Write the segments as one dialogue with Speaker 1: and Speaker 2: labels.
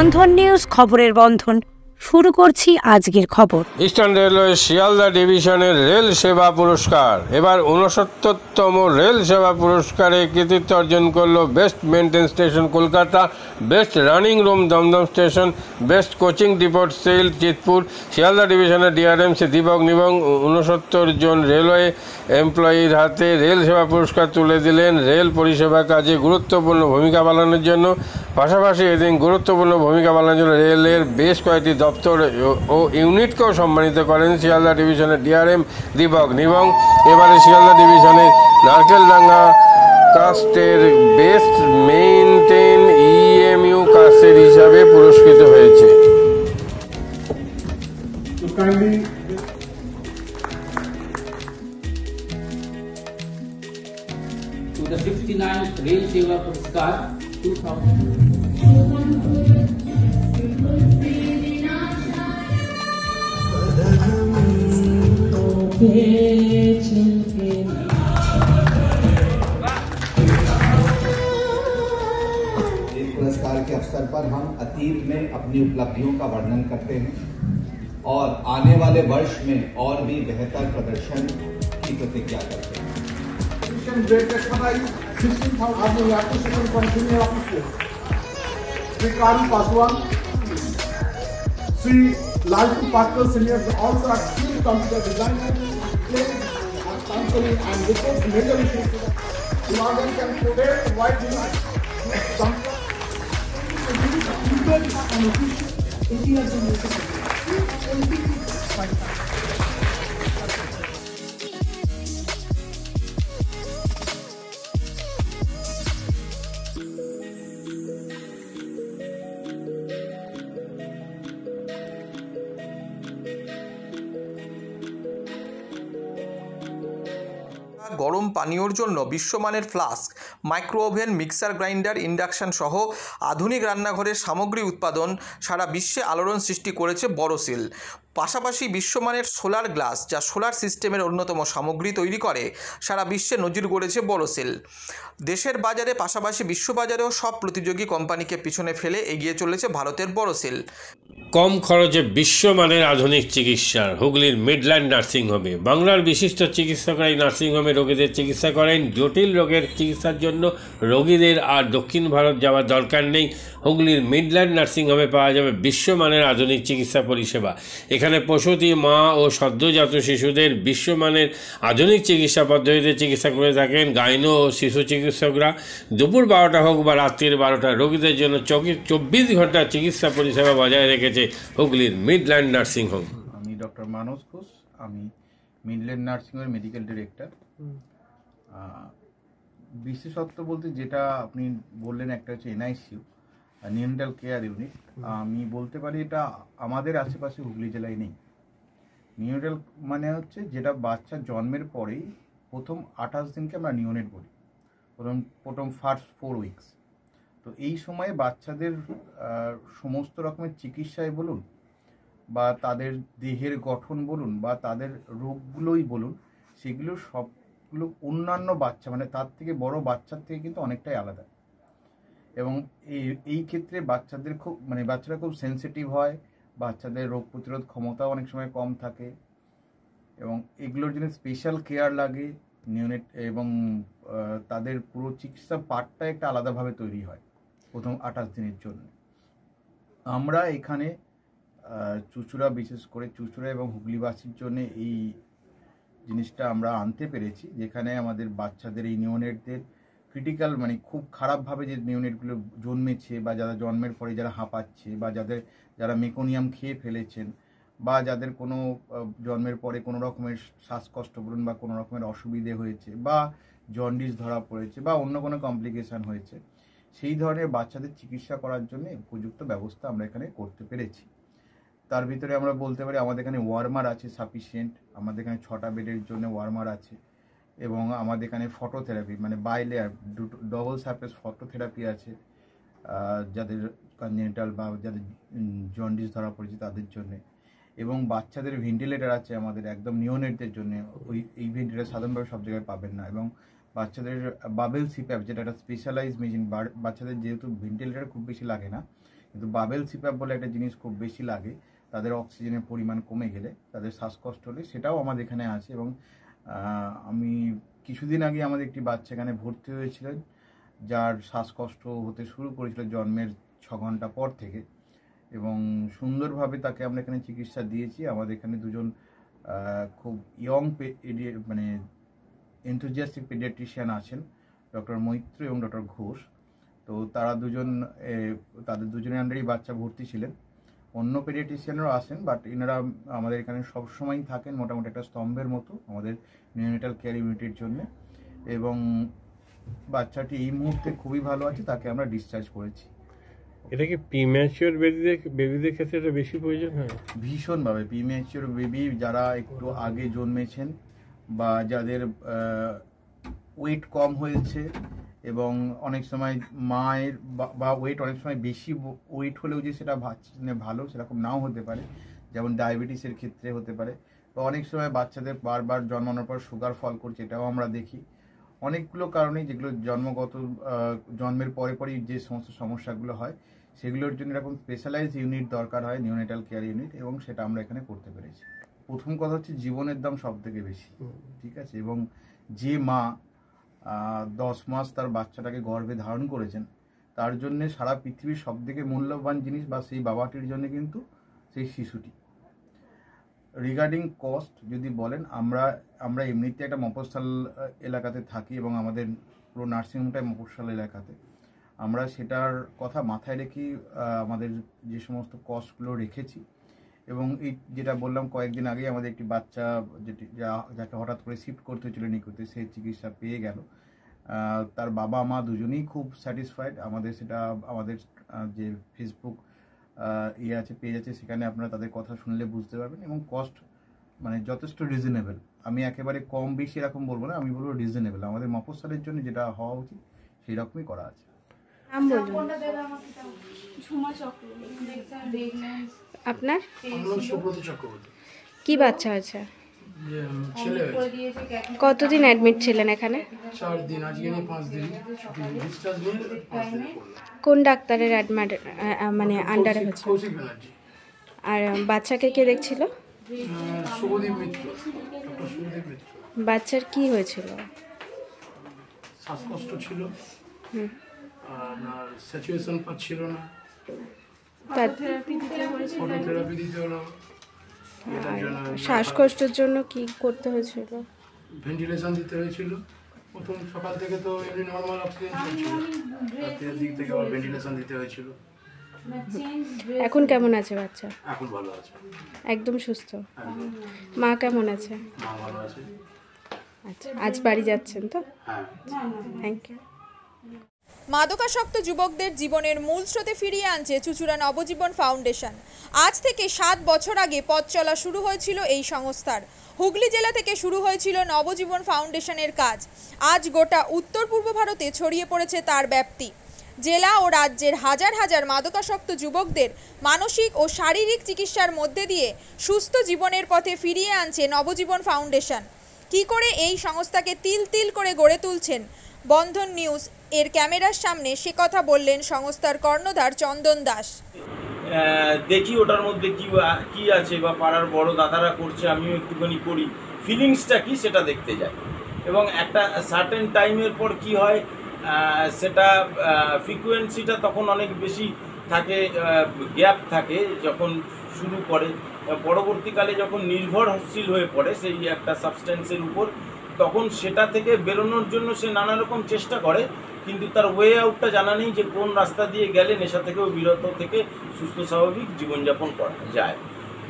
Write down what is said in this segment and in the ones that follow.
Speaker 1: বন্ধন news, খবরের বন্ধন। শুরু করছি আজকের খবর।
Speaker 2: ইস্টার্ন রেলওয়ে শিয়ালদা ডিভিশনের রেল সেবা পুরস্কার। এবার 69তম রেল সেবা পুরস্কারে কৃতিত্ব অর্জন করলো best maintained station Kolkata, best running room Dum Dum, best coaching depot cell Chitpur. Sealdah ডিভিশনের ডিআরএমসি দীপক নিবং 69 জন রেলওয়ে এমপ্লয়ির হাতে রেল সেবা পুরস্কার তুলে দিলেন রেল পরিষেবা কাজে গুরুত্বপূর্ণ ভূমিকা পালনের জন্য। পাশাপাশি এদিন গুরুত্বপূর্ণ ভূমিকা পালনের জন্য রেলের বেশ কয়েকটি দপ্তর ও ইউনিটকেও সম্মানিত করেন শিয়ালদা ডিভিশনের ডিআরএম দীপক নিবং। এবারে শিয়ালদা ডিভিশনের নারকেলডাঙ্গা কাস্টের বেস্ট মেইনটেইন ইএমইউ কাস্টের হিসাবে পুরস্কৃত হয়েছে।
Speaker 3: To the 69th Rail Seva Puraskar 2000.
Speaker 4: पुरस्कार के अवसर पर हम अतीत में अपनी उपलब्धियों का वर्णन करते हैं और आने वाले वर्ष में और भी बेहतर प्रदर्शन की प्रतिज्ञा करते हैं।
Speaker 5: Sri Karu Paswan, Sri Lalku Patkar Senior, also a skilled computer designer, counseling and resource major issues. The organ can provide a wide range of
Speaker 6: গরম পানীয়র জন্য বিশ্বমানের flask, micro oven, mixer grinder, induction সহ আধুনিক রান্নাঘরের সামগ্রী উৎপাদন সারা বিশ্বে আলোড়ন সৃষ্টি করেছে বোরোসিল। পাশাপাশি বিশ্বমানের সোলার গ্লাস, যা সোলার সিস্টেমের অন্যতম সামগ্রী তৈরি করে, সারা বিশ্বে নজির গড়েছে বোরোসিল। দেশের বাজারে পাশাপাশি বিশ্ববাজারেও সব প্রতিযোগী কোম্পানিকে পিছনে ফেলে এগিয়ে চলেছে ভারতের বোরোসিল।
Speaker 2: কম খরচে বিশ্বমানের আধুনিক চিকিৎসা হুগলির মিডল্যান্ড নার্সিংহোমে। বাংলার বিশিষ্ট চিকিৎসকরা এই নার্সিংহোমে রোগীদের চিকিৎসা করেন। জটিল রোগের চিকিৎসার জন্য রোগীদের আর দক্ষিণ ভারত যাওয়ার দরকার নেই। হুগলির মিডল্যান্ড নার্সিংহোমে পাওয়া যাবে বিশ্বমানের আধুনিক চিকিৎসা পরিষেবা। এখানে প্রসূতি, মা ও সদ্যজাত শিশুদের বিশ্বমানের আধুনিক চিকিৎসা পদ্ধতিতে চিকিৎসা করে থাকেন গাইনো ও শিশু চিকিৎসকরা। দুপুর 12টা হোক বা রাত্রির 12টা, রোগীদের জন্য 24 ঘন্টা চিকিৎসা পরিষেবা বজায় রেখেছে হুগলির মিডল্যান্ড নার্সিংহোম।
Speaker 7: আমি ডক্টর মানস ঘোষ, আমি মিডল্যান্ড নার্সিংহোমের মেডিকেল ডিরেক্টর। বিশেষত্ব বলতে যেটা আপনি বললেন, একটা হচ্ছে এনআইসিইউ, নিউনেটাল কেয়ার ইউনিট। আমি বলতে পারি এটা আমাদের আশেপাশে হুগলি জেলায় নেই। নিউনেটাল মানে হচ্ছে যেটা বাচ্চা জন্মের পরেই প্রথম 28 দিনকে আমরা নিউনেট বলি, প্রথম ফার্স্ট 4 উইকস। তো এই সময়ে বাচ্চাদের সমস্ত রকমের চিকিৎসায় বলুন বা তাদের দেহের গঠন বলুন বা তাদের রোগগুলোই বলুন, সেগুলো সবগুলো অন্যান্য বাচ্চা মানে তার থেকে বড় বাচ্চার থেকে কিন্তু অনেকটাই আলাদা। এবং এই ক্ষেত্রে বাচ্চারা খুব সেন্সিটিভ হয়, বাচ্চাদের রোগ প্রতিরোধ ক্ষমতাও অনেক সময় কম থাকে এবং এগুলোর জন্য স্পেশাল কেয়ার লাগে নিউনেট, এবং তাদের পুরো চিকিৎসা পার্টটা একটা আলাদাভাবে তৈরি হয় প্রথম 28 দিনের জন্য। আমরা এখানে চুঁচুড়া, বিশেষ করে চুঁচুড়া এবং হুগলিবাসীর জন্য এই জিনিসটা আমরা আনতে পেরেছি, যেখানে আমাদের বাচ্চাদের এই নিউনেটদের ক্রিটিক্যাল খুব খারাপভাবে যে নিউনেটগুলো জন্মেছে বা যারা জন্মের পরে যারা হাঁপাচ্ছে বা যারা মেকোনিয়াম খেয়ে ফেলেছেন বা যাদের কোনো জন্মের পরে কোনো রকমের শ্বাসকষ্ট বলুন বা কোনো রকমের অসুবিধে হয়েছে বা জন্ডিস ধরা পড়েছে বা অন্য কোনো কমপ্লিকেশান হয়েছে, সেই ধরনের বাচ্চাদের চিকিৎসা করার জন্য উপযুক্ত ব্যবস্থা আমরা এখানে করতে পেরেছি। তার ভিতরে আমরা বলতে পারি আমাদের এখানে ওয়ার্মার আছে সাফিসিয়েন্ট, আমাদের এখানে 6টা বেডের জন্য ওয়ার্মার আছে এবং আমাদের এখানে phototherapy bilayer double surface phototherapy আছে যাদের কনজেনিটাল বা যাদের জন্ডিস ধরা পড়েছে তাদের জন্যে, এবং বাচ্চাদের ভেন্টিলেটর আছে আমাদের একদম নিওনেটদের জন্য। এই ভেন্টিলেটর সাধারণভাবে সব জায়গায় পাবেন না, এবং বাচ্চাদের বাবেল সিপ্যাপ যেটা একটা স্পেশালাইজ মেশিন, বাচ্চাদের যেহেতু ভেন্টিলেটর খুব বেশি লাগে না কিন্তু বাবেল সিপ্যাপ বলে একটা জিনিস খুব বেশি লাগে, তাদের অক্সিজেনের পরিমাণ কমে গেলে, তাদের শ্বাসকষ্ট হলে, সেটাও আমাদের এখানে আছে। এবং আমি কিছুদিন আগে আমাদের একটি বাচ্চা এখানে ভর্তি হয়েছিলেন, যার শ্বাসকষ্ট হতে শুরু করেছিল জন্মের 6 ঘন্টা পর থেকে, এবং সুন্দরভাবে তাকে আমরা এখানে চিকিৎসা দিয়েছি। আমাদের এখানে দুজন খুব ইয়ং মানে এনথুজিয়াস্টিক পেডিয়াট্রিশিয়ান আছেন, ডক্টর মৈত্র এবং ডক্টর ঘোষ। তো তারা তাদের দুজনের আন্ডারেই বাচ্চা ভর্তি ছিলেন। অন্য পেডিয়াট্রিশিয়ানরাও আসেন, বাট এনারা আমাদের এখানে সবসময়ই থাকেন, মোটামুটি একটা স্তম্ভের মতো আমাদের নিউনেটাল কেয়ার ইউনিটের জন্য। এবং বাচ্চাটি এই মুহূর্তে খুবই ভালো আছে, তাকে আমরা ডিসচার্জ করেছি।
Speaker 2: এটা কি প্রিম্যাচিওর বেবিদের ক্ষেত্রে এটা বেশি প্রয়োজন হয়?
Speaker 7: ভীষণভাবে প্রিম্যাচিওর বেবি, যারা একটু আগে জন্মেছেন বা যাদের ওয়েট কম হয়েছে, এবং অনেক সময় মায়ের বা ওয়েট অনেক সময় বেশি ওয়েট হলেও যে সেটা ভালো সেরকম নাও হতে পারে, যেমন ডায়াবেটিসের ক্ষেত্রে হতে পারে, বা অনেক সময় বাচ্চাদের বারবার জন্মানোর পর সুগার ফল করছে, এটাও আমরা দেখি। অনেকগুলো কারণেই, যেগুলো জন্মের পরেই যে সমস্ত সমস্যাগুলো হয়, সেগুলোর জন্য এরকম স্পেশালাইজ ইউনিট দরকার হয়, নিউনেটাল কেয়ার ইউনিট, এবং সেটা আমরা এখানে করতে পেরেছি। প্রথম কথা হচ্ছে জীবনের দাম সব থেকে বেশি, ঠিক আছে? এবং যে মা 10 মাস তার বাচ্চাটাকে গর্ভে ধারণ করেছেন, তার জন্য সারা পৃথিবীর সব থেকে মূল্যবান জিনিস বা সেই বাবাটির জন্য কিন্তু সেই শিশুটি। রিগার্ডিং কস্ট যদি বলেন, আমরা এমনিতে একটা মফস্বল এলাকাতে থাকি, এবং আমাদের পুরো নার্সিংহোমটাই মফস্বল এলাকাতে। আমরা সেটার কথা মাথায় রেখেই আমাদের যে সমস্ত কস্টগুলো রেখেছি। এবং এই যেটা বললাম, কয়েকদিন আগেই আমাদের একটি বাচ্চা যাকে হঠাৎ করে শিফট করতে হয়েছিল নিকুতে, সে চিকিৎসা পেয়ে গেল। তার বাবা মা দুজনেই খুব স্যাটিসফাইড। আমাদের যে ফেসবুক আছে, পেজ আছে, সেখানে আপনারা তাদের কথা শুনলে বুঝতে পারবেন। এবং কস্ট মানে যথেষ্ট রিজনেবল। আমি একেবারে কম বেশি এরকম বলবো না, আমি বলবো রিজনেবল। আমাদের মফস্বলের জন্য যেটা হওয়া উচিত সেই রকমই করা আছে।
Speaker 8: আপনার কি বাচ্চা আছে? কতদিন অ্যাডমিট ছিলেন এখানে?
Speaker 5: 4 দিন, আজকে নিয়ে 5 দিন ডিসচার্জ নিয়ে 5 দিন।
Speaker 8: কোন ডাক্তারের মানে আন্ডারে হচ্ছে? আর বাচ্চাকে কে দেখছিল?
Speaker 5: শুভদীপ মিত্র, ডক্টর শুভদীপ মিত্র।
Speaker 8: বাচ্চার কি হয়েছিল?
Speaker 5: শ্বাসকষ্ট ছিল, আর স্যাচুরেশন পাচ্ছিল না, ফটোথেরাপি দিতে হলো।
Speaker 8: শ্বাসকষ্টের জন্য কি করতে হয়েছিল?
Speaker 5: ভেন্টিলেশন দিতে হয়েছিল। প্রথম সকাল থেকে তো এমনি নর্মাল অক্সিজেন চলছিল, রাতের দিক থেকে আবার ভেন্টিলেশন দিতে হয়েছিল।
Speaker 8: এখন কেমন আছে বাচ্চা?
Speaker 5: এখন ভালো আছে,
Speaker 8: একদম সুস্থ। মা কেমন আছে?
Speaker 5: মা ভালো আছে।
Speaker 8: আচ্ছা, আজ বাড়ি যাচ্ছেন তো?
Speaker 5: হ্যাঁ,
Speaker 8: থ্যাংক ইউ।
Speaker 9: মাদকাসক্ত যুবকদের জীবনের মূল স্রোতে ফিরিয়ে আনছে চুঁচুড়া নবজীবন ফাউন্ডেশন। আজ থেকে 7 বছর আগে পথ চলা শুরু হয়েছিল এই সংস্থার। হুগলি জেলা থেকে শুরু হয়েছিল নবজীবন ফাউন্ডেশনের কাজ। আজ গোটা উত্তর পূর্ব ভারতে ছড়িয়ে পড়েছে তার ব্যাপ্তি। জেলা ও রাজ্যের হাজার হাজার মাদকাসক্ত যুবকদের মানসিক ও শারীরিক চিকিৎসার মধ্যে দিয়ে সুস্থ জীবনের পথে ফিরিয়ে আনছে নবজীবন ফাউন্ডেশন। কি করে এই সংস্থাকে তিল তিল করে গড়ে তুলছেন বন্ধন নিউজ এর ক্যামেরার সামনে, সে কথা বললেন সংস্থার কর্ণধার চন্দন দাস।
Speaker 10: দেখি ওটার মধ্যে কি আছে, বা পাড়ার বড় দাদারা করছে, আমিও একটুখানি করি, ফিলিংসটা কি সেটা দেখতে যাই। এবং একটা সার্টেন টাইমের পর কি হয়, সেটা ফ্রিকোয়েন্সিটা তখন অনেক বেশি থাকে, গ্যাপ থাকে যখন শুরু করে। পরবর্তীকালে যখন নির্ভরশীল হয়ে পড়ে সেই একটা সাবস্টেন্সের উপর, তখন সেটা থেকে বেরোনোর জন্য সে নানা রকম চেষ্টা করে, কিন্তু তার ওয়ে আউটটা জানা নেই যে কোন রাস্তা দিয়ে গেলে নেশা থেকেও বিরত থেকে সুস্থ স্বাভাবিক জীবনযাপন করা যায়।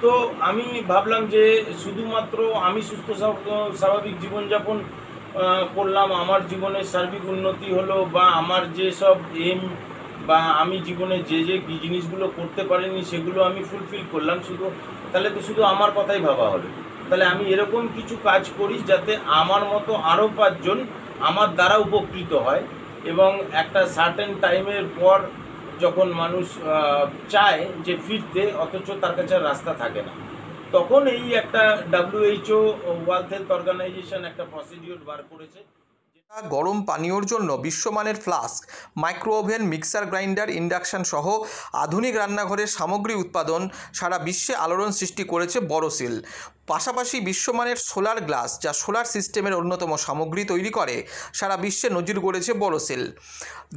Speaker 10: তো আমি ভাবলাম যে শুধুমাত্র আমি সুস্থ স্বাভাবিক জীবনযাপন করলাম, আমার জীবনের সার্বিক উন্নতি হলো, বা আমার যে সব এম বা আমি জীবনে যে জিনিসগুলো করতে পারিনি সেগুলো আমি ফুলফিল করলাম, তাহলে তো শুধু আমার কথাই ভাবা হলো। তাহলে আমি এরকম কিছু কাজ করি যাতে আমার মতো আরও 5 জন আমার দ্বারা উপকৃত হয়। এবং একটা সার্টেন টাইমের পর যখন মানুষ চায় যে ফিরতে, অথচ তার কাছে রাস্তা থাকে না, তখন এই একটা WHO ওয়ার্ল্ড হেলথ অর্গানাইজেশন একটা প্রসিডিওর বার করেছে।
Speaker 6: গরম পানীয়র জন্য বিশ্বমানের flask, micro oven, mixer grinder, induction সহ আধুনিক রান্নাঘরের সামগ্রী উৎপাদন সারা বিশ্বে আলোড়ন সৃষ্টি করেছে বড়সিল। পাশাপাশি বিশ্বমানের সোলার গ্লাস, যা সোলার সিস্টেমের অন্যতম সামগ্রী তৈরি করে, সারা বিশ্বে নজির গড়েছে বড়সিল।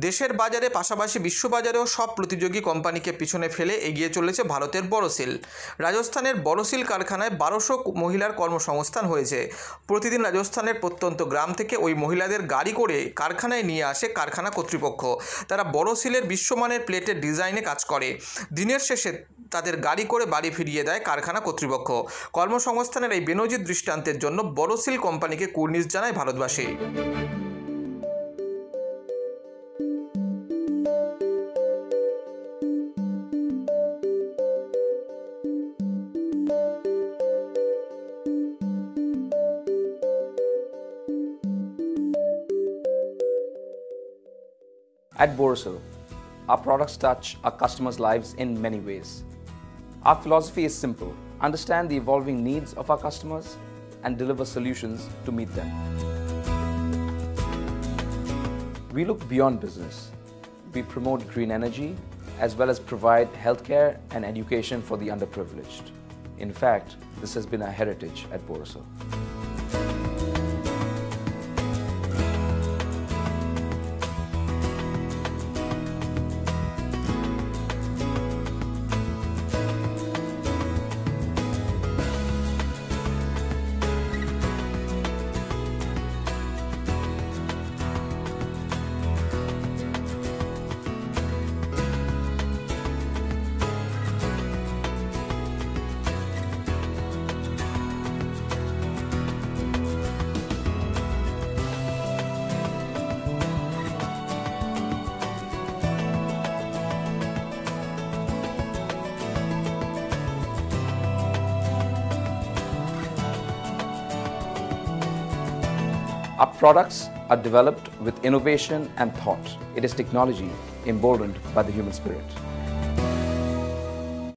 Speaker 6: দেশের বাজারে পাশাপাশি বিশ্ববাজারেও সব প্রতিযোগী কোম্পানিকে পিছনে ফেলে এগিয়ে চলেছে ভারতের বড়সিল। রাজস্থানের বড়সিল কারখানায় 1200 মহিলার কর্মসংস্থান হয়েছে। প্রতিদিন রাজস্থানের প্রত্যন্ত গ্রাম থেকে ওই মহিলাদের গাড়ি করে কারখানায় নিয়ে আসে কারখানা কর্তৃপক্ষ। তারা বড়সিলের বিশ্বমানের প্লেটের ডিজাইনে কাজ করে। দিনের শেষে তাদের গাড়ি করে বাড়ি ফিরিয়ে দেয় কারখানা কর্তৃপক্ষ। কর্মসংস্থানের এই বেনজির দৃষ্টান্তের জন্য বড়সিল কোম্পানিকে কুর্নিশ জানায় ভারতবাসী।
Speaker 11: At Borosil, our products touch our customers' lives in many ways. Our philosophy is simple: understand the evolving needs of our customers and deliver solutions to meet them. We look beyond business. We promote green energy as well as provide healthcare and education for the underprivileged. In fact, this has been our heritage at Borosil. Our products are developed with innovation and thought. It is technology emboldened by the human spirit.